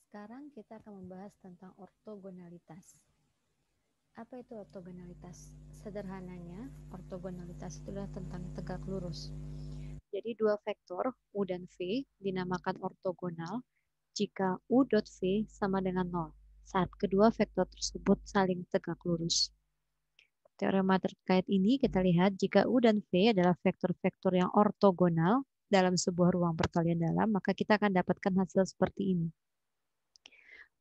Sekarang kita akan membahas tentang ortogonalitas. Apa itu ortogonalitas? Sederhananya, ortogonalitas itulah tentang tegak lurus. Jadi dua vektor U dan V dinamakan ortogonal jika U dot V sama dengan 0 saat kedua vektor tersebut saling tegak lurus. Teorema terkait ini kita lihat jika U dan V adalah vektor-vektor yang ortogonal dalam sebuah ruang perkalian dalam, maka kita akan dapatkan hasil seperti ini.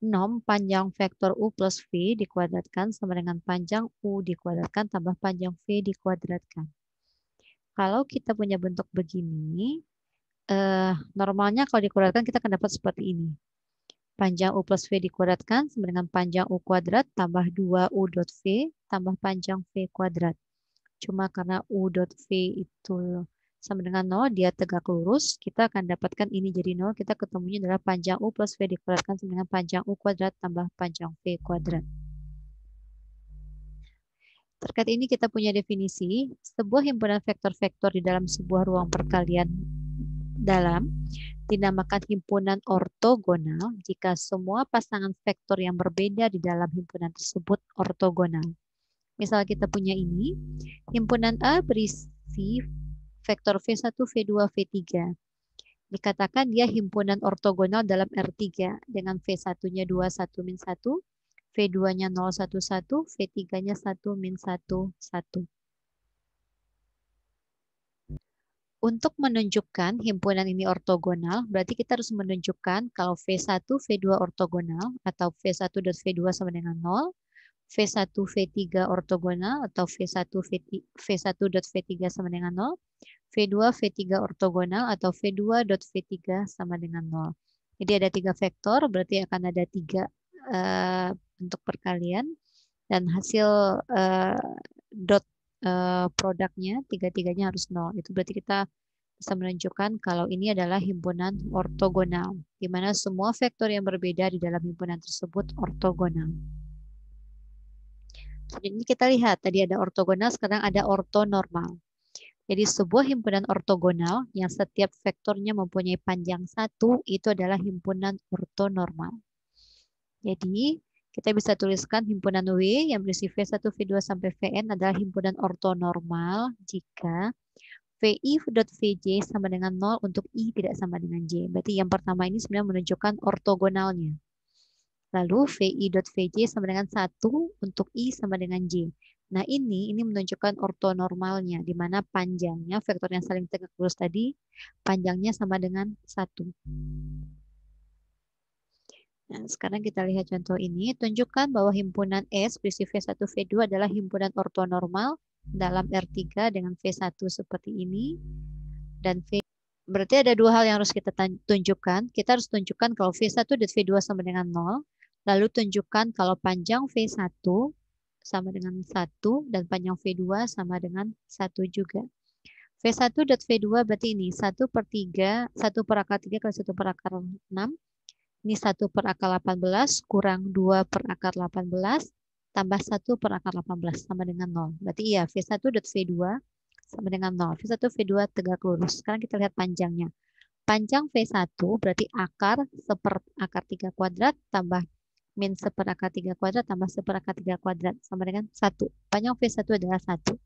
Nom panjang vektor U plus V dikuadratkan sama dengan panjang U dikuadratkan tambah panjang V dikuadratkan. Kalau kita punya bentuk begini, normalnya kalau dikuadratkan kita akan dapat seperti ini. Panjang U plus V dikuadratkan sama dengan panjang U kuadrat tambah 2U dot V tambah panjang V kuadrat. Cuma karena U dot V itu sama dengan 0, dia tegak lurus, kita akan dapatkan ini jadi 0, kita ketemunya adalah panjang U plus V dikuadratkan sama dengan panjang U kuadrat tambah panjang V kuadrat. Terkait ini kita punya definisi, sebuah himpunan vektor-vektor di dalam sebuah ruang perkalian dalam dinamakan himpunan ortogonal jika semua pasangan vektor yang berbeda di dalam himpunan tersebut ortogonal. Misal kita punya ini, himpunan A berisi vektor V1, V2, V3. Dikatakan dia himpunan ortogonal dalam R3 dengan V1-nya 2, 1, min 1, V2-nya 0, 1, 1, V3-nya 1, min 1, 1. Untuk menunjukkan himpunan ini ortogonal, berarti kita harus menunjukkan kalau V1, V2 ortogonal atau V1 dot V2 sama dengan 0, V1, V3 ortogonal atau V1 dot V3 sama dengan 0, V2, V3 ortogonal atau V2 dot V3 sama dengan 0. Jadi ada 3 vektor, berarti akan ada 3 bentuk perkalian dan hasil dot produknya tiga-tiganya harus 0. Itu berarti kita bisa menunjukkan kalau ini adalah himpunan ortogonal, di mana semua vektor yang berbeda di dalam himpunan tersebut ortogonal. Jadi kita lihat tadi ada ortogonal, sekarang ada ortonormal. Jadi sebuah himpunan ortogonal yang setiap vektornya mempunyai panjang 1 itu adalah himpunan ortonormal. Jadi kita bisa tuliskan himpunan W yang berisi V1, V2 sampai Vn adalah himpunan ortonormal jika VI dot VJ sama dengan 0 untuk I tidak sama dengan J. Berarti yang pertama ini sebenarnya menunjukkan ortogonalnya. Lalu VI dot VJ sama dengan 1 untuk I sama dengan J. Nah ini menunjukkan ortonormalnya, di mana panjangnya vektor yang saling tegak lurus tadi, panjangnya sama dengan 1. Nah, sekarang kita lihat contoh ini. Tunjukkan bahwa himpunan S berisi V1, V2 adalah himpunan ortonormal dalam R3 dengan V1 seperti ini. Dan V. Berarti ada dua hal yang harus kita tunjukkan. Kita harus tunjukkan kalau V1 dan V2 sama dengan 0. Lalu tunjukkan kalau panjang V1 sama dengan 1 dan panjang V2 sama dengan 1 juga. V1 dan V2 berarti ini 1 per 3, 1 per akar 3 kali 1 per akar 6. Ini 1 per akar 18 kurang 2 per akar 18 tambah 1 per akar 18 sama dengan 0. Berarti iya V1 dot V2 sama dengan 0. V1 V2 tegak lurus. Sekarang kita lihat panjangnya. Panjang V1 berarti akar 1 per akar 3 kuadrat tambah min 1 per akar 3 kuadrat tambah 1 per akar 3 kuadrat sama dengan 1. Panjang V1 adalah 1.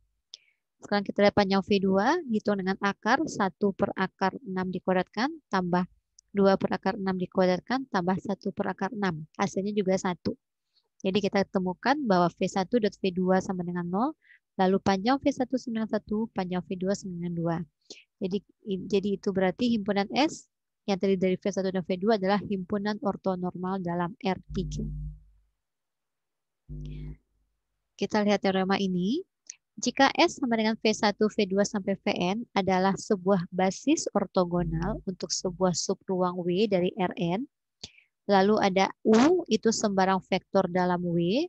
Sekarang kita lihat panjang V2 hitung dengan akar 1 per akar 6 dikuadratkan tambah 2 per akar 6 dikuadratkan tambah 1 per akar 6. Hasilnya juga 1. Jadi kita temukan bahwa V1 dot V2 sama dengan 0. Lalu panjang V1 sama dengan 1, panjang V2 sama dengan 2. Jadi itu berarti himpunan S yang terdiri dari V1 dan V2 adalah himpunan ortonormal dalam R3. Kita lihat teorema ini. Jika S sama dengan V1, V2 sampai Vn adalah sebuah basis ortogonal untuk sebuah subruang W dari Rn, lalu ada U itu sembarang vektor dalam W,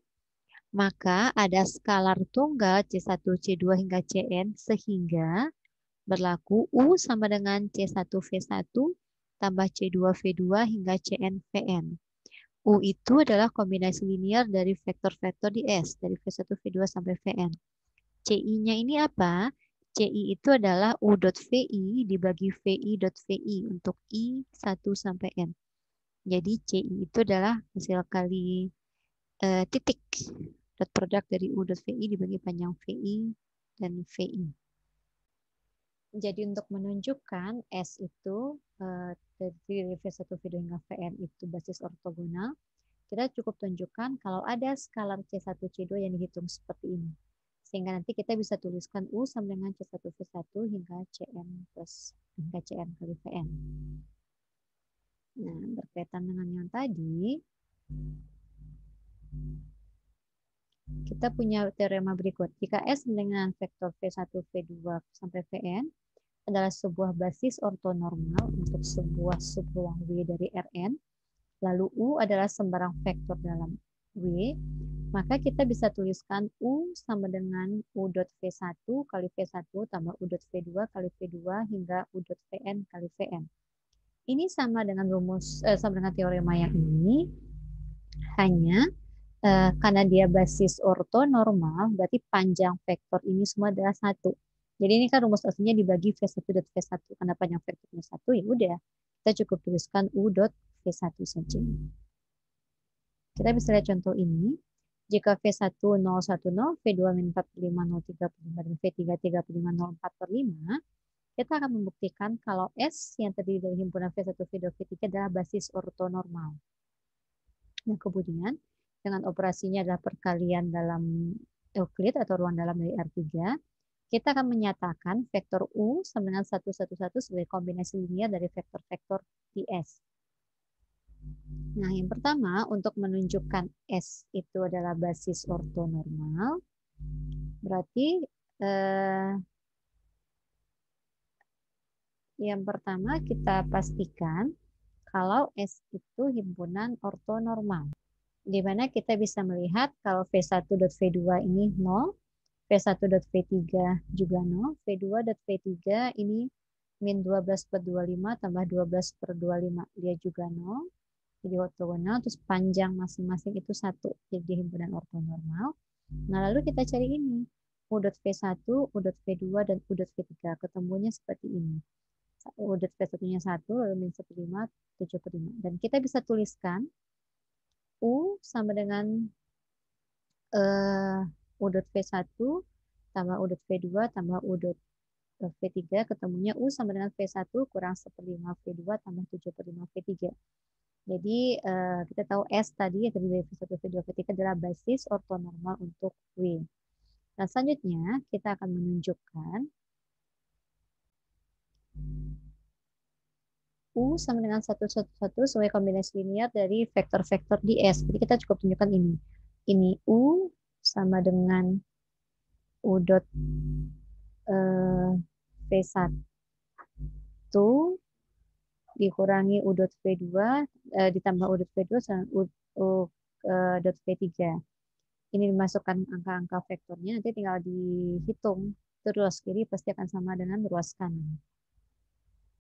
maka ada skalar tunggal C1, C2 hingga Cn sehingga berlaku U sama dengan C1, V1 tambah C2, V2 hingga Cn, Vn. U itu adalah kombinasi linear dari vektor-vektor di S, dari V1, V2 sampai Vn. CI-nya ini apa? CI itu adalah U.VI dibagi VI.VI untuk I 1 sampai N. Jadi CI itu adalah hasil kali titik dot produk dari U dot VI dibagi panjang VI dan VI. Jadi untuk menunjukkan S itu dari V1, V2 hingga Vn itu basis ortogonal, kita cukup tunjukkan kalau ada skalar C1, C2 yang dihitung seperti ini. Sehingga nanti kita bisa tuliskan U sama dengan C1, V1 hingga Cn plus hingga Cn kali Vn. Nah, berkaitan dengan yang tadi, kita punya teorema berikut. Jika S dengan vektor V1, V2 sampai Vn adalah sebuah basis ortonormal untuk sebuah subruang W dari Rn, lalu U adalah sembarang vektor dalam W, maka kita bisa tuliskan U sama dengan U dot V1 kali V1 tambah U dot V2 kali V2 hingga U dot Vn kali Vn. Ini sama dengan sama dengan teorema yang ini, hanya karena dia basis ortonormal, berarti panjang vektor ini semua adalah 1. Jadi ini kan rumus aslinya dibagi V1 dot V1. Karena panjang vektornya 1, ya udah. Kita cukup tuliskan U dot V1 saja. Kita bisa lihat contoh ini. Jika V1 010, V2 min 45, 035, dan V3 35, 04 per 5, kita akan membuktikan kalau S yang terdiri dari himpunan V1, V2, V3 adalah basis ortonormal. Nah, kemudian dengan operasinya adalah perkalian dalam Euclid atau ruang dalam dari R3, kita akan menyatakan vektor U sama dengan 111 sebagai kombinasi linear dari vektor-vektor di S. Nah, yang pertama untuk menunjukkan S itu adalah basis ortonormal, berarti yang pertama kita pastikan kalau S itu himpunan ortonormal, di mana kita bisa melihat kalau V1.V2 ini 0, V1.V3 juga 0, V2.V3 ini min 12 per 25 tambah 12 per 25, dia juga 0, jadi ortogonal, terus panjang masing-masing itu 1, jadi himpunan ortonormal. Nah, lalu kita cari ini, U.V1, U.V2, dan U.V3, ketemunya seperti ini. U.V1-nya 1, lalu min 1,5, 7 per 5. Dan kita bisa tuliskan U sama dengan U.V1 tambah U.V2 tambah U.V3, ketemunya U sama dengan V1 kurang 1/5 V2 tambah 7/5 V3. Jadi kita tahu S tadi yang terdiri dari V1, V2, V3 adalah basis ortonormal untuk W. Nah, selanjutnya kita akan menunjukkan U sama dengan 111 sebagai kombinasi linear dari vektor-vektor di S. Jadi kita cukup tunjukkan ini. Ini U sama dengan U dot V1 dikurangi U dot V2 ditambah U dot V2 sama U dot V3. Ini dimasukkan angka-angka vektornya, nanti tinggal dihitung. Itu ruas kiri pasti akan sama dengan ruas kanan.